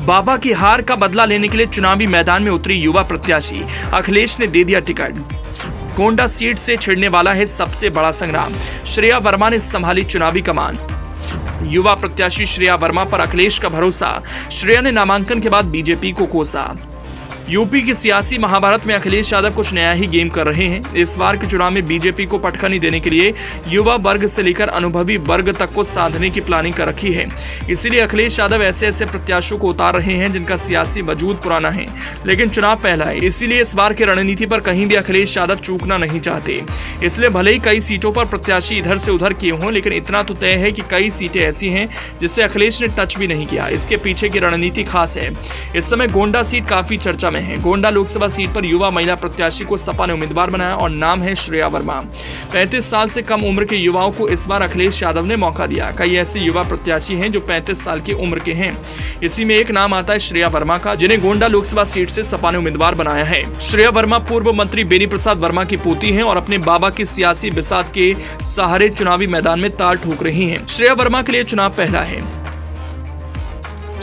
बाबा की हार का बदला लेने के लिए चुनावी मैदान में उतरी युवा प्रत्याशी, अखिलेश ने दे दिया टिकट। गोंडा सीट से छिड़ने वाला है सबसे बड़ा संग्राम, श्रेया वर्मा ने संभाली चुनावी कमान। युवा प्रत्याशी श्रेया वर्मा पर अखिलेश का भरोसा, श्रेया ने नामांकन के बाद बीजेपी को कोसा। यूपी की सियासी महाभारत में अखिलेश यादव कुछ नया ही गेम कर रहे हैं। इस बार के चुनाव में बीजेपी को पटखनी देने के लिए युवा वर्ग से लेकर अनुभवी वर्ग तक को साधने की प्लानिंग कर रखी है। इसीलिए अखिलेश यादव ऐसे ऐसे प्रत्याशियों को उतार रहे हैं जिनका सियासी वजूद पुराना है, लेकिन चुनाव पहला है। इसीलिए इस बार की रणनीति पर कहीं भी अखिलेश यादव चूकना नहीं चाहते। इसलिए भले ही कई सीटों पर प्रत्याशी इधर से उधर किए हों, लेकिन इतना तो तय है कि कई सीटें ऐसी हैं जिससे अखिलेश ने टच भी नहीं किया। इसके पीछे की रणनीति खास है। इस समय गोंडा सीट काफी चर्चा में है। गोंडा लोकसभा सीट पर युवा महिला प्रत्याशी को सपा ने उम्मीदवार बनाया और नाम है श्रेया वर्मा। 35 साल से कम उम्र के युवाओं को इस बार अखिलेश यादव ने मौका दिया। कई ऐसे युवा प्रत्याशी हैं जो 35 साल की उम्र के हैं। इसी में एक नाम आता है श्रेया वर्मा का, जिन्हें गोंडा लोकसभा सीट से सपा ने उम्मीदवार बनाया है। श्रेया वर्मा पूर्व मंत्री बेनी प्रसाद वर्मा की पोती हैं और अपने बाबा की सियासी बिसात के सहारे चुनावी मैदान में ताल ठोक रही हैं। श्रेया वर्मा के लिए चुनाव पहला है।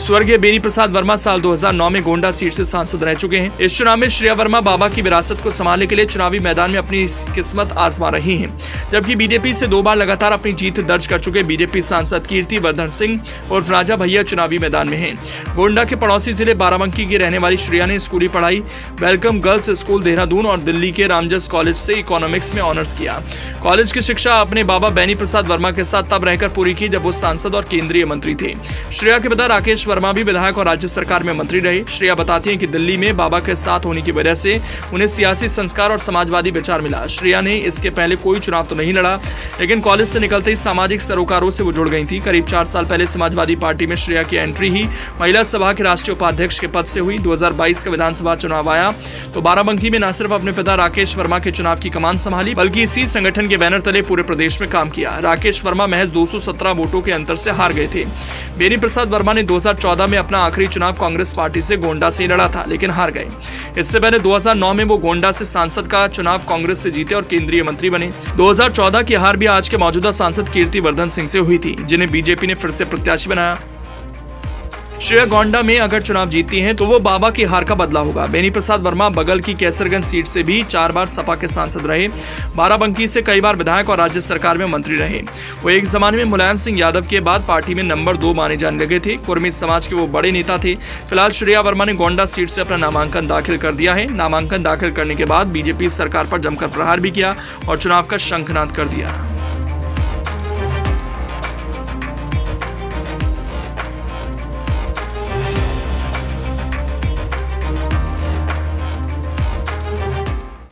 स्वर्गीय बेनी प्रसाद वर्मा साल 2009 में गोंडा सीट से सांसद रह चुके हैं। इस चुनाव में श्रेया वर्मा बाबा की विरासत को संभालने के लिए चुनावी मैदान में अपनी किस्मत आजमा रही हैं। जबकि बीजेपी से 2 बार लगातार अपनी जीत दर्ज कर चुके बीजेपी सांसद कीर्ति वर्धन सिंह और राजा भैया चुनावी मैदान में हैं। गोंडा के पड़ोसी जिले बाराबंकी की रहने वाली श्रेया ने स्कूली पढ़ाई वेलकम गर्ल्स स्कूल देहरादून और दिल्ली के रामजस कॉलेज से इकोनॉमिक्स में ऑनर्स किया। कॉलेज की शिक्षा अपने बाबा बेनी प्रसाद वर्मा के साथ तब रहकर पूरी की जब वो सांसद और केंद्रीय मंत्री थे। श्रेया के पिता राकेश वर्मा भी विधायक और राज्य सरकार में मंत्री रहे। श्रेया बताती हैं कि दिल्ली में बाबा के साथ होने की वजह से उन्हें सियासी संस्कार और समाजवादी विचार मिला। श्रेया ने इसके पहले कोई चुनाव तो नहीं लड़ा, लेकिन कॉलेज से निकलते ही सामाजिक सरोकारों से वो जुड़ गई थी। करीब 4 साल पहले समाजवादी पार्टी में श्रेया की एंट्री ही महिला सभा के राष्ट्रीय उपाध्यक्ष के पद से हुई। 2022 का विधानसभा चुनाव आया तो बाराबंकी में न सिर्फ अपने पिता राकेश वर्मा के चुनाव की कमान संभाली, बल्कि इसी संगठन के बैनर तले पूरे प्रदेश में काम किया। राकेश वर्मा महज 217 वोटों के अंतर से हार गए थे। बेनी प्रसाद वर्मा ने 2014 में अपना आखिरी चुनाव कांग्रेस पार्टी से गोंडा से ही लड़ा था, लेकिन हार गए। इससे पहले 2009 में वो गोंडा से सांसद का चुनाव कांग्रेस से जीते और केंद्रीय मंत्री बने। 2014 की हार भी आज के मौजूदा सांसद कीर्ति वर्धन सिंह से हुई थी, जिन्हें बीजेपी ने फिर से प्रत्याशी बनाया। श्रेया गोंडा में अगर चुनाव जीतती हैं तो वो बाबा की हार का बदला होगा। बेनी प्रसाद वर्मा बगल की कैसरगंज सीट से भी 4 बार सपा के सांसद रहे। बाराबंकी से कई बार विधायक और राज्य सरकार में मंत्री रहे। वो एक जमाने में मुलायम सिंह यादव के बाद पार्टी में नंबर 2 माने जाने लगे थे। कुर्मी समाज के वो बड़े नेता थे। फिलहाल श्रेया वर्मा ने गोंडा सीट से अपना नामांकन दाखिल कर दिया है। नामांकन दाखिल करने के बाद बीजेपी सरकार पर जमकर प्रहार भी किया और चुनाव का शंखनाद कर दिया।